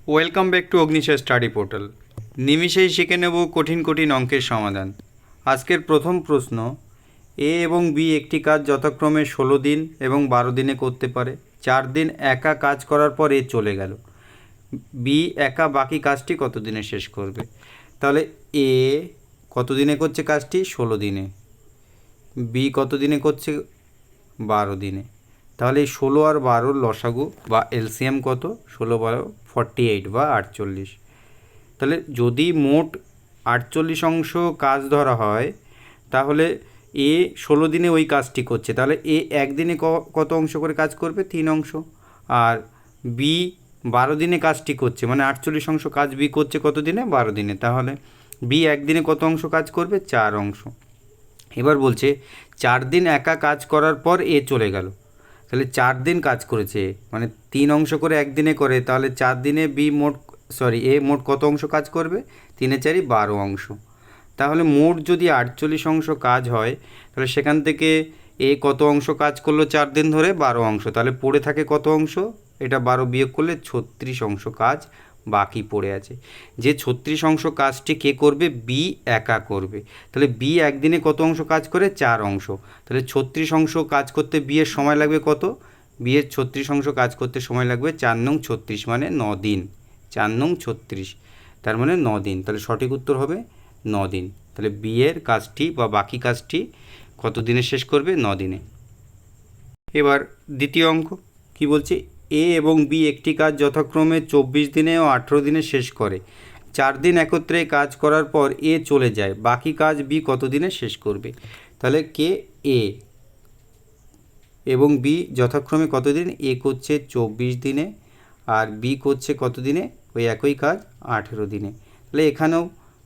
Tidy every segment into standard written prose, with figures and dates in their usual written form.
Welcome back to Agnisha study portal. নিমিষেই শিখে নেব কঠিন কঠিন অঙ্কের সমাধান। আজকের প্রথম প্রশ্ন, এ এবং বি একটি কাজ যথাক্রমে 16 দিন এবং 12 দিনে করতে পারে। 4 দিন একা কাজ করার পর এ চলে গেল। বি একা বাকি কাজটি কত দিনে শেষ করবে? তাহলে এ কত দিনে করছে কাজটি? 16 দিনে। বি কত দিনে করছে? 12 দিনে। তাহলে এই 16 আর 12 লসাগু বা এলসিএম কত? 16 12 48 বা 48। তাহলে যদি মোট 48 অংশ কাজ ধরা হয়, তাহলে এ 16 দিনে ওই কাজটি করছে, তাহলে এ একদিনে কত অংশ করে কাজ করবে? 3 অংশ। আর বি 12 দিনে কাজটি করছে, মানে 48 অংশ কাজ বি করছে কত দিনে? 12 দিনে। তাহলে বি একদিনে কত অংশ কাজ করবে? 4 অংশ। এবার বলছে 4 দিন একা কাজ করার পর এ চলে গেল। তাহলে 4 দিন কাজ করেছে, মানে 3 অংশ করে একদিনে করে, তাহলে 4 দিনে এ মোট কত অংশ কাজ করবে? 3 4 12 অংশ। তাহলে মোট যদি 48 অংশ কাজ হয়, তাহলে সেখান থেকে এ কত অংশ কাজ করলো 4 দিন ধরে? 12 অংশ। তাহলে পড়ে থাকে কত অংশ? এটা 12 বিয়োগ করলে 36 অংশ কাজ বাকি পড়ে আছে। যে 36 অংশ কাজটি কে করবে? বি একা করবে। তাহলে বি একদিনে কত অংশ কাজ করে? 4 অংশ। তাহলে 36 অংশ কাজ করতে বি এর সময় লাগবে কত? বি এর 36 অংশ কাজ করতে সময় লাগবে 4 নং 36, মানে 9 দিন। 4 নং 36, তার মানে 9 দিন। তাহলে সঠিক উত্তর হবে 9 দিন। তাহলে বি এর কাজটি বা বাকি কাজটি কত দিনে শেষ করবে? 9 দিনে। এবার দ্বিতীয় অঙ্ক কি বলছে? এ এবং বি একটি কাজ যথাক্রমে 24 দিনে ও 18 দিনে শেষ করে। 4 দিন একত্রে কাজ করার পর এ চলে যায়, বাকি কাজ বি কত দিনে শেষ করবে? তাহলে কে? এ এবং বি যথাক্রমে কত দিন? এ করছে 24 দিনে আর বি করছে কত দিনে? ওই একই কাজ 18 দিনে। তাহলে এখানেও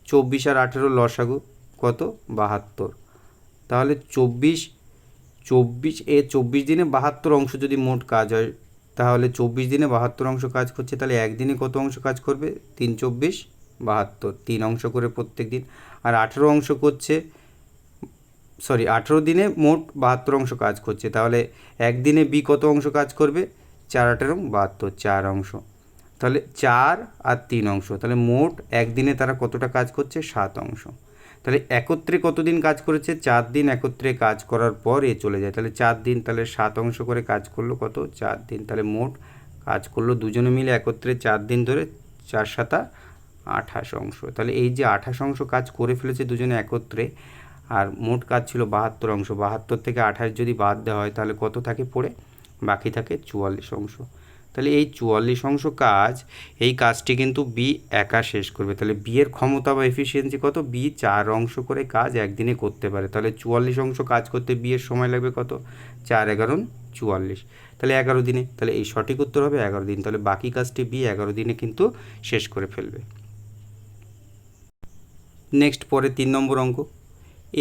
24 আর 18 লসাগু কত? 72। তাহলে 24 দিনে 72 অংশ যদি মোট কাজ হয়, তাহলে 24 দিনে 72 অংশ কাজ করছে, তাহলে একদিনে কত অংশ কাজ করবে? 3 24 72, 3 অংশ করে প্রত্যেক দিন। আর 18 দিনে মোট 72 অংশ কাজ করছে, তাহলে একদিনে বি কত অংশ কাজ করবে? 4 18 72, 4 অংশ। তাহলে 4 আর 3 অংশ, তাহলে মোট একদিনে তারা কতটা কাজ করছে? 7 অংশ। তাহলে একত্রে কতদিন কাজ করেছে? 4 দিন একত্রে কাজ করার পর এ চলে যায়, তাহলে 4 দিন, তাহলে 7 অংশ করে কাজ করলো কত? 4 দিন। তাহলে মোট কাজ করলো দুজনে মিলে একত্রে 4 দিন ধরে 4 7 28 অংশ। তাহলে এই যে 28 অংশ কাজ করে ফেলেছে দুজনে একত্রে, আর মোট কাজ ছিল 72 অংশ। 72 থেকে 28 যদি বাদ দেওয়া হয়, তাহলে কত থাকে পড়ে? বাকি থাকে 44 অংশ। তাহলে এই 44 অংশ কাজ, এই কাজটি কিন্তু বি একা শেষ করবে। তাহলে বি এর ক্ষমতা বা এফিসিয়েন্সি কত? বি 4 অংশ করে কাজ একদিনে করতে পারে। তাহলে 44 অংশ কাজ করতে বি এর সময় লাগবে কত? 4 11 44, তাহলে 11 দিনে। তাহলে এই সঠিক উত্তর হবে 11 দিন। তাহলে বাকি কাজটি বি 11 দিনে কিন্তু শেষ করে ফেলবে। নেক্সট, পরে 3 নম্বর অঙ্ক।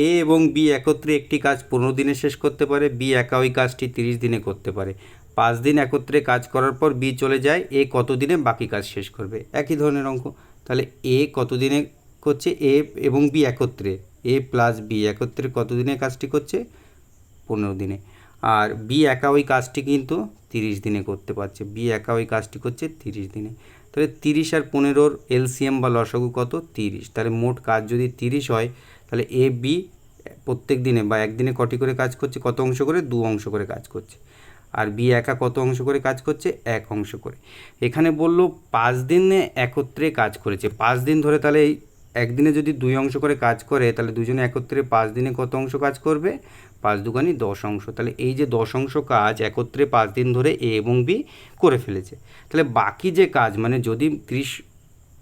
এ এবং বি একত্রে একটি কাজ 15 দিনে শেষ করতে পারে। বি একা ওই কাজটি 30 দিনে করতে পারে। 5 দিন একত্রে কাজ করার পর বি চলে যায়, এ কত দিনে বাকি কাজ শেষ করবে? একই ধরনের অঙ্ক। তাহলে এ কত দিনে করছে? এ এবং বি একত্রে, এ প্লাস বি একত্রে কত দিনে কাজটি করছে? 15 দিনে। আর বি একা ওই কাজটি কিন্তু 30 দিনে করতে পারছে। বি একা ওই কাজটি করছে 30 দিনে। তাহলে 30 আর 15-র এলসিএম বা লসাগু কত? 30। তাহলে মোট কাজ যদি 30 হয়, তাহলে এ বি প্রত্যেক দিনে বা একদিনে কটি করে কাজ করছে? কত অংশ করে? 2 অংশ করে কাজ করছে। আর বি একা কত অংশ করে কাজ করছে? 1 অংশ করে। এখানে বলল 5 দিনে একত্রে কাজ করেছে, 5 দিন ধরে। তাহলে এই একদিনে যদি 2 অংশ করে কাজ করে, তাহলে দুজনে একত্রে 5 দিনে কত অংশ কাজ করবে? 5 দুগুণে 10 অংশ। তাহলে এই যে 10 অংশ কাজ একত্রে 5 দিন ধরে এ এবং বি করে ফেলেছে। তাহলে বাকি যে কাজ, মানে যদি 30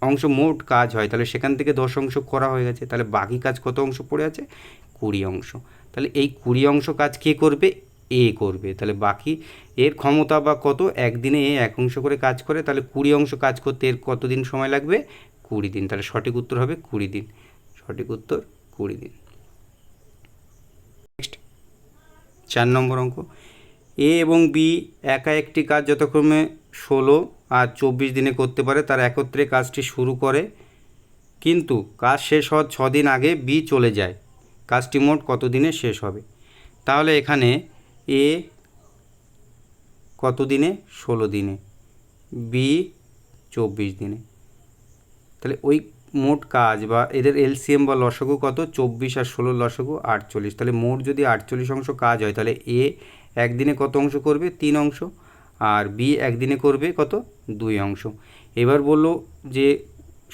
অংশ মোট কাজ হয়, তাহলে সেখান থেকে 10 অংশ করা হয়ে গেছে, তাহলে বাকি কাজ কত অংশ পড়ে আছে? 20 অংশ। তাহলে এই 20 অংশ কাজ কে করবে? এ করবে। তাহলে বাকি এর ক্ষমতা বা কত? একদিনে এ 1 অংশ করে কাজ করে, তাহলে 20 অংশ কাজ করতে এর কত দিন সময় লাগবে? 20 দিন। তাহলে সঠিক উত্তর হবে 20 দিন। সঠিক উত্তর 20 দিন। নেক্সট, 4 নম্বর অঙ্ক। এ এবং বি একা একটি কাজ যথাক্রমে 16 আর 24 দিনে করতে পারে। তারা একত্রে কাজটি শুরু করে, কিন্তু কাজ শেষ হওয়ার 6 দিন আগে বি চলে যায়। কাজটি মোট কত দিনে শেষ হবে? তাহলে এখানে এ কত দিনে? 16 দিনে। বি 24 দিনে। তাহলে ওই মোট কাজ বা এদের এলসিএম বা লসাগু কত, 24 আর 16 লসাগু 48। তাহলে মোট যদি 48 অংশ কাজ হয় তাহলে এ একদিনে কত অংশ করবে, 3 অংশ, আর বি একদিনে করবে কত, 2 অংশ। এবার বললো যে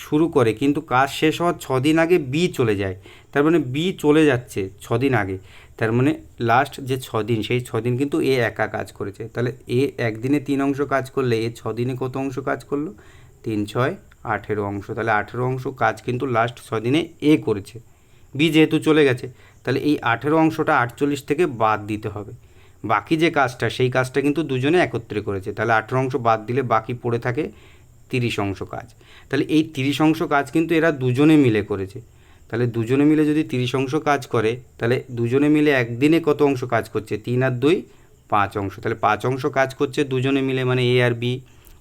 শুরু করে কিন্তু কাজ শেষ হওয়ার 6 দিন আগে বি চলে যায়, তার মানে বি চলে যাচ্ছে 6 দিন আগে, তার মানে লাস্ট যে 6 দিন সেই 6 দিন কিন্তু এ একা কাজ করেছে। তাহলে এ একদিনে 3 অংশ কাজ করলে এ 6 দিনে কত অংশ কাজ করলো, 3 6 18 অংশ। তাহলে 18 অংশ কাজ কিন্তু লাস্ট 6 দিনে এ করেছে, বি যেহেতু চলে গেছে। তাহলে এই 18 অংশটা 48 থেকে বাদ দিতে হবে, বাকি যে কাজটা সেই কাজটা কিন্তু দুজনে একত্রে করেছে। তাহলে 18 অংশ বাদ দিলে বাকি পড়ে থাকে 30 অংশ কাজ। তাহলে এই 30 অংশ কাজ কিন্তু এরা দুজনে মিলে করেছে। তাহলে দুজনে মিলে যদি 30 অংশ কাজ করে তাহলে দুজনে মিলে একদিনে কত অংশ কাজ করছে, 3 আর 2 5 অংশ। তাহলে 5 অংশ কাজ করছে দুজনে মিলে, মানে এ আর বি।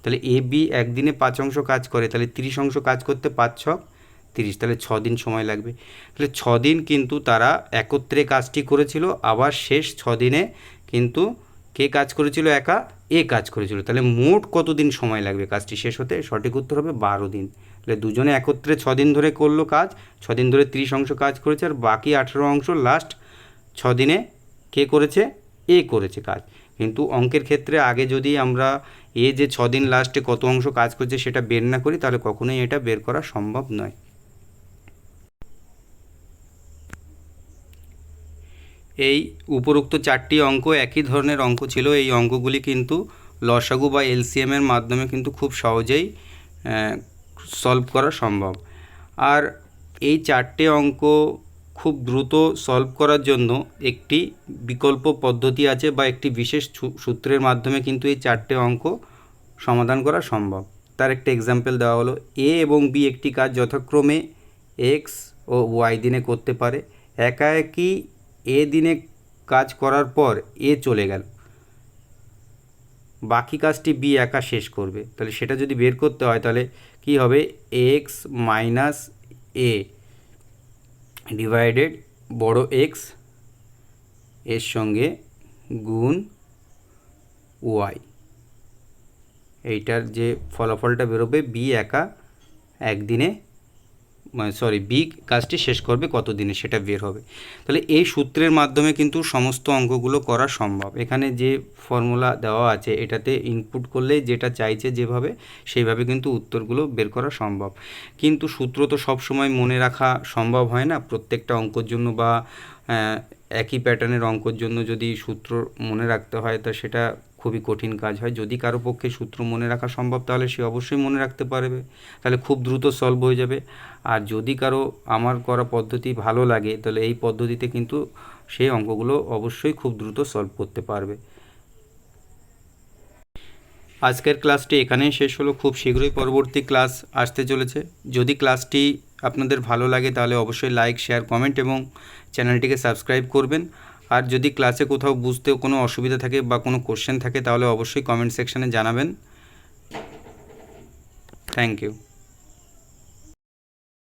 তাহলে এ বি একদিনে 5 অংশ কাজ করে, তাহলে 30 অংশ কাজ করতে 5 6 30, তাহলে 6 দিন সময় লাগবে। তাহলে 6 দিন কিন্তু তারা একত্রে কাজটি করেছিল, আবার শেষ 6 দিনে কিন্তু কে কাজ করেছিল, একা এ কাজ করেছিল। তাহলে মোট কত দিন সময় লাগবে কাজটি শেষ হতে, সঠিক উত্তর হবে 12 দিন। তাহলে দুজনে একত্রে 6 দিন ধরে করলো কাজ, 6 দিন ধরে 30 অংশ কাজ করেছে, আর বাকি 18 অংশ লাস্ট 6 দিনে কে করেছে, এ করেছে কাজ। কিন্তু অঙ্কের ক্ষেত্রে আগে যদি আমরা এ যে 6 দিন লাস্টে কত অংশ কাজ করছে সেটা বের না করি তাহলে কখনোই এটা বের করা সম্ভব নয়। এই উপরোক্ত 4টি অঙ্ক একই ধরনের অঙ্ক ছিল। এই অঙ্কগুলি কিন্তু লসাগু বা এলসিএমের মাধ্যমে কিন্তু খুব সহজেই সলভ করা সম্ভব। আর এই 4টে অঙ্ক খুব দ্রুত সলভ করার জন্য একটি বিকল্প পদ্ধতি আছে বা একটি বিশেষ সূত্রের মাধ্যমে কিন্তু এই 4টে অঙ্ক সমাধান করা সম্ভব। তার একটা এক্সাম্পল দেওয়া হলো, এ এবং বি একটি কাজ যথাক্রমে এক্স ও ওয়াই দিনে করতে পারে। একা একই এ দিনে কাজ করার পর এ চলে গেল, বাকি কাজটি বি একা শেষ করবে। তাহলে সেটা যদি বের করতে হয় তাহলে কি হবে, এক্স মাইনাস এ ডিভাইডেড বড় এক্স এর সঙ্গে গুণ ওয়াই। এইটার যে ফলাফলটা বেরোবে বি একা একদিনে বি কাজটি শেষ করবে কত দিনে সেটা বের হবে। তাহলে এই সূত্রের মাধ্যমে কিন্তু সমস্ত অঙ্কগুলো করা সম্ভব। এখানে যে ফর্মুলা দেওয়া আছে এটাতে ইনপুট করলে যেটা চাইছে যেভাবে সেইভাবে কিন্তু উত্তরগুলো বের করা সম্ভব। কিন্তু সূত্র তো সব সময় মনে রাখা সম্ভব হয় না প্রত্যেকটা অঙ্কর জন্য, বা একই প্যাটার্নের অঙ্কর জন্য যদি সূত্র মনে রাখতে হয় তা সেটা খুবই কঠিন কাজ হয়। যদি কারো পক্ষে সূত্র মনে রাখা সম্ভব তাহলে সে অবশ্যই মনে রাখতে পারবে, তাহলে খুব দ্রুত সলভ হয়ে যাবে। আর যদি কারো আমার করা পদ্ধতি ভালো লাগে তাহলে এই পদ্ধতিতে কিন্তু সেই অঙ্কগুলো অবশ্যই খুব দ্রুত সলভ করতে পারবে। আজকের ক্লাসটি এখানেই শেষ হলো। খুব শীঘ্রই পরবর্তী ক্লাস আসতে চলেছে। যদি ক্লাসটি আপনাদের ভালো লাগে তাহলে অবশ্যই লাইক, শেয়ার, কমেন্ট এবং চ্যানেলটিকে সাবস্ক্রাইব করবেন। আর যদি ক্লাসে কোথাও বুঝতে কোনো অসুবিধা থাকে বা কোনো কোশ্চেন থাকে তাহলে অবশ্যই কমেন্ট সেকশানে জানাবেন। Thank you.